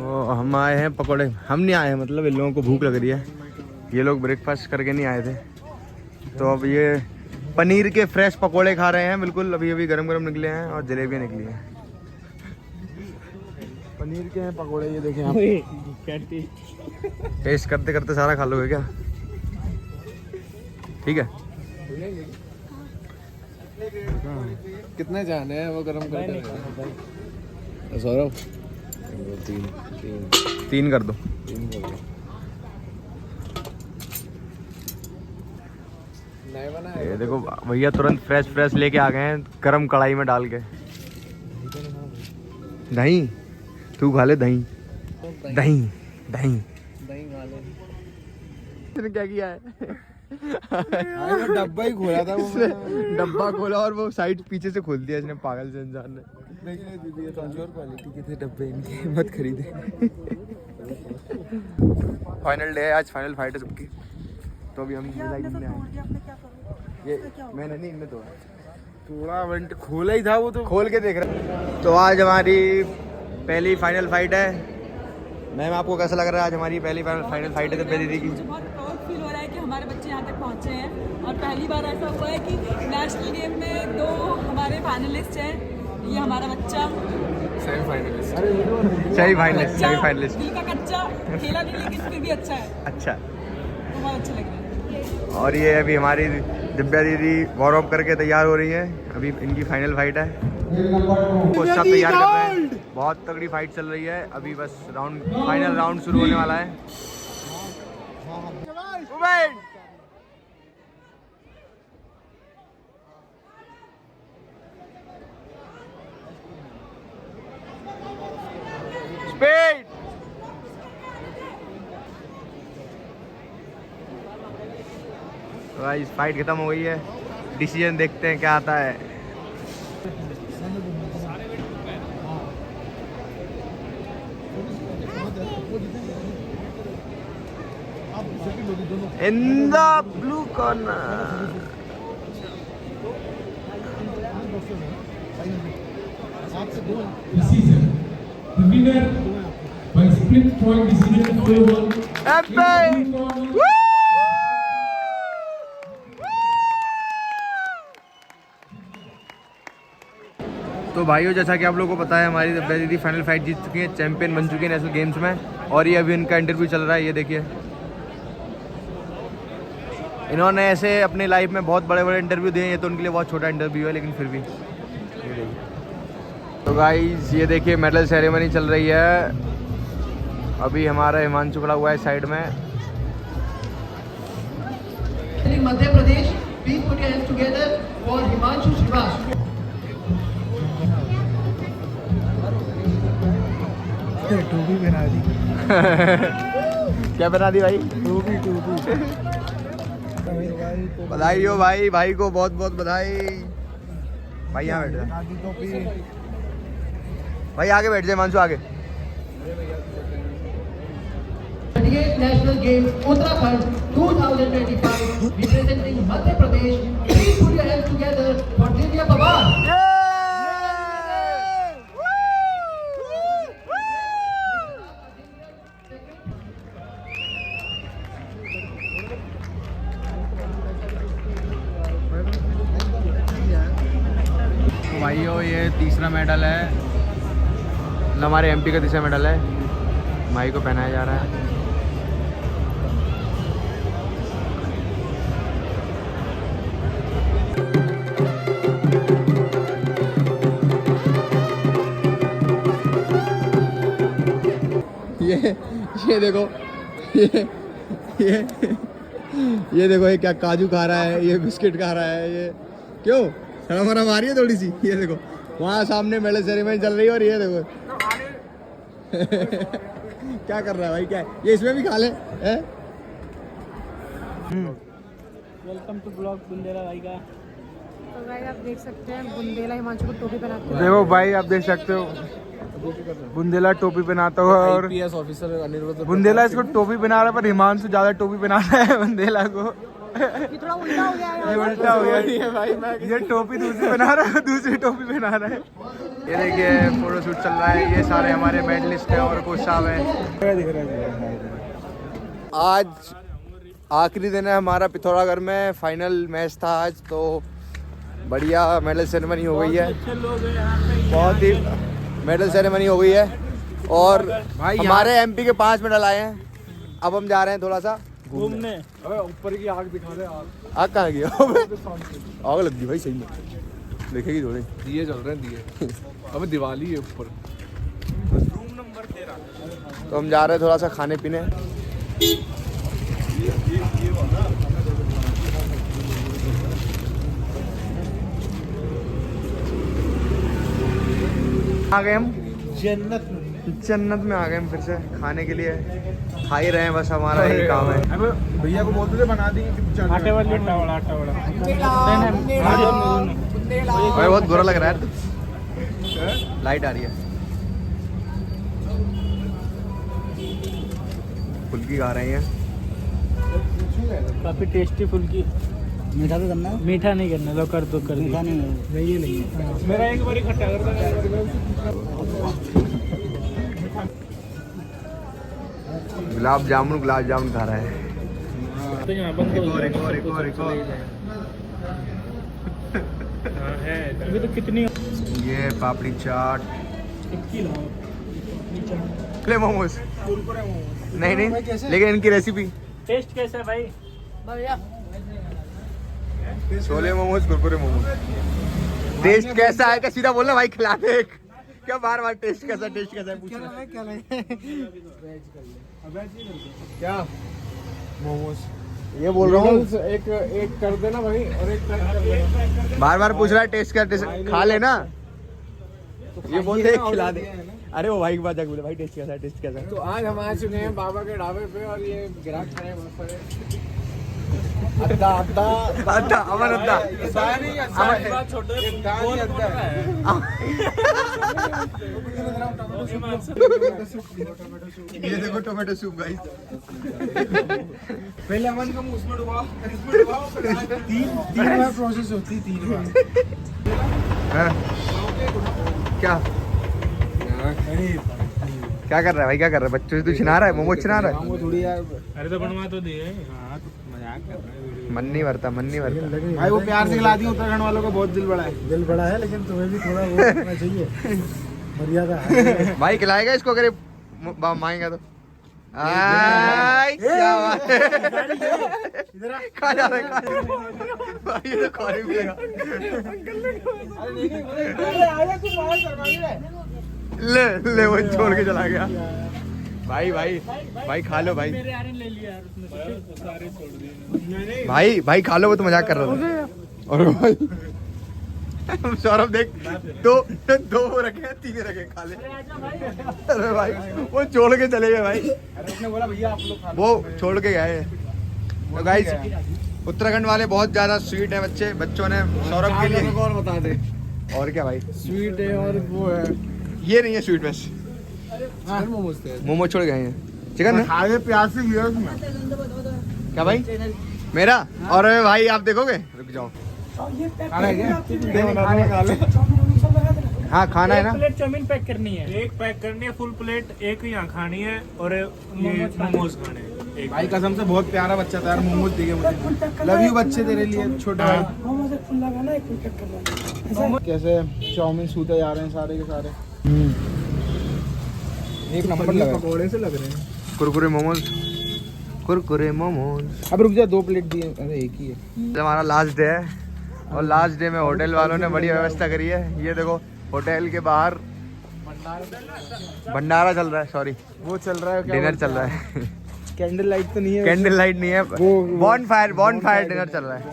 हम आए हैं पकौड़े, हम नहीं आए हैं मतलब इन लोगों को भूख लग रही है, ये लोग ब्रेकफास्ट करके नहीं आए थे, तो अब ये पनीर के फ्रेश पकौड़े खा रहे हैं, बिल्कुल अभी अभी गरम गरम निकले हैं और जलेबियाँ निकली हैं। पनीर के हैं पकौड़े, ये देखें आप। टेस्ट करते करते सारा खा लोगे क्या? ठीक है। कितने जाने हैं वो गरम करके? सौरभ तीन कर दो। ये देखो भैया तुरंत फ्रेश फ्रेश लेके आ गए हैं गरम कढ़ाई में डाल के। दही तू खा ले, दही दही दही इसने क्या किया है? डब्बा ही खोला था वो। डब्बा खोला और वो साइड पीछे से खोल दिया इसने, पागल से इंसान ने। दीदी ये कमजोर क्वालिटी के थे डब्बे, इनके मत खरीदे। फाइनल डे है आज, फाइनल फाइट है सबकी, तो अभी हम आए। ये मैंने नहीं, इनने थोड़ा इवेंट खोला ही था वो, तो खोल के देख रहा। तो आज हमारी पहली फाइनल फाइट है। मैम आपको कैसा लग रहा है आज हमारी पहली फाइनल फाइट है दिव्या दीदी की? मुझे बहुत प्राउड फील हो रहा है कि हमारे बच्चे यहाँ तक पहुँचे हैं और पहली बार ऐसा हुआ है कि नेशनल गेम में 2 हमारे फाइनलिस्ट हैं। ये हमारा बच्चा सेमीफाइनलिस्ट। सेमीफाइनलिस्ट दिल का कच्चा खेला नहीं लेकिन फिर भी अच्छा है, अच्छा। तो बहुत अच्छा लग रहा है। और ये अभी हमारी दिव्या दीदी वार्म अप करके तैयार हो रही है, अभी इनकी फाइनल फाइट है। वो सब तैयार कर रहे हैं, बहुत तगड़ी फाइट चल रही है अभी, बस फाइनल राउंड शुरू होने वाला है। स्पीड तो इस फाइट खत्म हो गई है, डिसीजन देखते हैं क्या आता है। In the blue corner. Decision. The winner by split point decision 4-1. तो भाइयों जैसा कि आप लोगों को पता है हमारी दिव्या दीदी फाइनल फाइट जीत चुकी है, चैंपियन बन चुकी है नेशनल गेम्स में, और ये अभी उनका इंटरव्यू चल रहा है। ये देखिए इन्होंने ऐसे अपनी लाइफ में बहुत बड़े बड़े इंटरव्यू दिए, ये तो उनके लिए बहुत छोटा इंटरव्यू है, लेकिन फिर भी। तो गाइस ये देखिए मेडल सेरेमनी चल रही है, अभी हमारा हिमांशु खड़ा हुआ है साइड में। Madhya Pradesh, please put your hands together for Himanshu Shrivas. टोपी पहना दी। क्या बना दी भाई? टोपी। बधाई हो भाई, भाई को बहुत बहुत बधाई। भाई यहाँ बैठ जाए, भाई आगे बैठ जाए, मानसू आगे। National game Uttarakhand 2025 representing Madhya Pradesh, please put your hands together for Divya Pawar. भाइयों ये तीसरा मेडल है, हमारे एमपी का तीसरा मेडल है, भाई को पहनाया जा रहा है। ये देखो ये देखो ये क्या काजू खा रहा है, ये बिस्किट खा रहा है, ये क्यों शर्म आ रही है थोड़ी सी? ये देखो वहाँ सामने मेडल सेरेमनी चल रही है और ये देखो क्या कर रहा है भाई, क्या है ये? इसमें भी खा ले। वेलकम टू ब्लॉग बुंदेला भाई का। तो भाई आप देख सकते हैं बुंदेला हिमांशु को टोपी पहनाते हैं। देखो भाई आप देख सकते हो, बुंदेला टोपी पहनाता हुआ और आईपीएस ऑफिसर अनिरुद्ध बुंदेला इसको टोपी पहना रहा है, पर हिमांशु ज्यादा टोपी पहना रहा है बुंदेला को। ये थोड़ा उल्टा हो गया ये उल्टा हो गया है भाई। मैं ये टोपी दूसरी बना रहा है, दूसरी टोपी पहना रहा है। ये देखिए फोटो शूट चल रहा है, ये सारे हमारे मेडलिस्ट हैं और कोच साहब हैं। आज आखिरी दिन है हमारा पिथौरागढ़ में, फाइनल मैच था आज, तो बढ़िया मेडल सेरेमनी हो गई है, बहुत ही मेडल सेरेमनी हो गई है और हमारे एमपी के 5 मेडल आए हैं। अब हम जा रहे हैं थोड़ा सा घूमने। ऊपर की आग दिखा दे। आग कहाँ गया? आग लग गई भाई सही में, देखेगी थोड़ी। दिए चल रहे हैं दिए। अब दिवाली है ऊपर। तो हम जा रहे हैं थोड़ा सा खाने पीने। आ गए हम जन्नत में आ गए हम फिर से खाने के लिए। खा ही रहे हैं, बस हमारा यही काम है। भैया को बोलते थे बना देंगे। आटे वाली आटा वाला। भाई बहुत बुरा लग रहा है, लाइट आ रही है। फुल्की खा रहे हैं, काफी टेस्टी फुल्की। मीठा तो करना है? मीठा नहीं करना, लो कर दो, कर मीठा नहीं है। ये नहीं है मेरा, एक बारी खट्टा कर दो। गुलाब जामुन खा रहा है। तो यहाँ बंद हो एक और। है अभी तो कितनी ये पापड़ी चाट, क्ले मोमोज नहीं, लेकिन इनकी रेसिपी। टेस्ट कैसा है भाई? छोले मोमोज, कुरकुरे मोमोज। टेस्ट कैसा है? क्या सीधा बोलना भाई, खिला दे एक। क्या बार बार टेस्ट कैसा है पूछना? क्या मोमोज ये बोल रहा हूँ, एक कर देना भाई और एक पैक कर देना। बार बार पूछ रहा है टेस्ट खा लेना। ये बोलते खिला दे। अरे वो भाई की बात जाके बोले भाई टेस्ट कैसा है। तो आज हम आ चुके हैं बाबा के ढाबे पे और ये ग्राहक खड़े हैं बहुत सारे। अद्दा अमन अद्दा ये देखो टोमेटो सूप गाइस। पहले अमन को उसमें डुबाओ, तीन बार प्रोसेस होती है, 3 बार। क्या कर रहा है भाई? क्या कर रहा है? बच्चों से तू छिना रहा है, मोमोज छिना रहा है। थोड़ी यार अरे तो बनवा तो दिए। हाँ तो मजाक कर रहे हैं। मन नहीं भरता। भाई वो प्यार से खिला दी। उत्तराखंड वालों का बहुत दिल बड़ा है, लेकिन तुम्हें भी थोड़ा वो होना चाहिए, मर्यादा। भाई खिलाएगा इसको अगर मांगेगा तो। आई क्या बात है? खा जा रहा है भाई, ये तो खाने मिलेगा। ले वो छोड़ के चला गया। भाई खा लो भाई। मेरे यार ले लिया यार उसने, सारे छोड़ दिए। भाई खा लो, वो तो मजाक कर रहा था। और भाई सौरभ देख, दो वो रखे हैं, 3 रखे, खा ले। अरे भाई वो छोड़ के चले गए भाई। अरे उसने बोला भैया आप लोग खा लो। वो छोड़ के गए। तो गाइस उत्तराखंड वाले बहुत ज्यादा स्वीट है बच्चों ने सौरभ के लिए। और बता दे। और क्या भाई? स्वीट है और वो है, ये नहीं है स्वीट, बस मोमोज थे। मोमो छोड़ गए हैं। चिकन है खाए प्याज से गिरा उसमें। क्या भाई मेरा? और भाई आप देखोगे? रुक जाओ। खाना है क्या? हाँ खाना है ना। प्लेट चाउमीन पैक करनी है। एक पैक करनी है फुल प्लेट, एक यहाँ खानी है और मोमोज खाने हैं। भाई कसम से बहुत प्यारा बच्चा था यार, मोमोज दिखे मुझे। लव यू बच्चे तेरे लिए, छोटा भाई। कैसे चाउमीन सूते जा रहे हैं सारे के सारे। एक नंबर लग पकौड़े से लग रहे हैं। कुरकुरे मोमोज। अब रुक जा, 2 प्लेट दिए। अरे एक ही है। हमारा लास्ट डे है और लास्ट डे में होटल वालों ने बड़ी व्यवस्था करी है। ये देखो होटल के बाहर भंडारा चल रहा है, सॉरी वो चल रहा है, डिनर चल रहा है। कैंडल लाइट तो नहीं है, कैंडल लाइट नहीं है, वो बॉन फायर डिनर चल रहा है।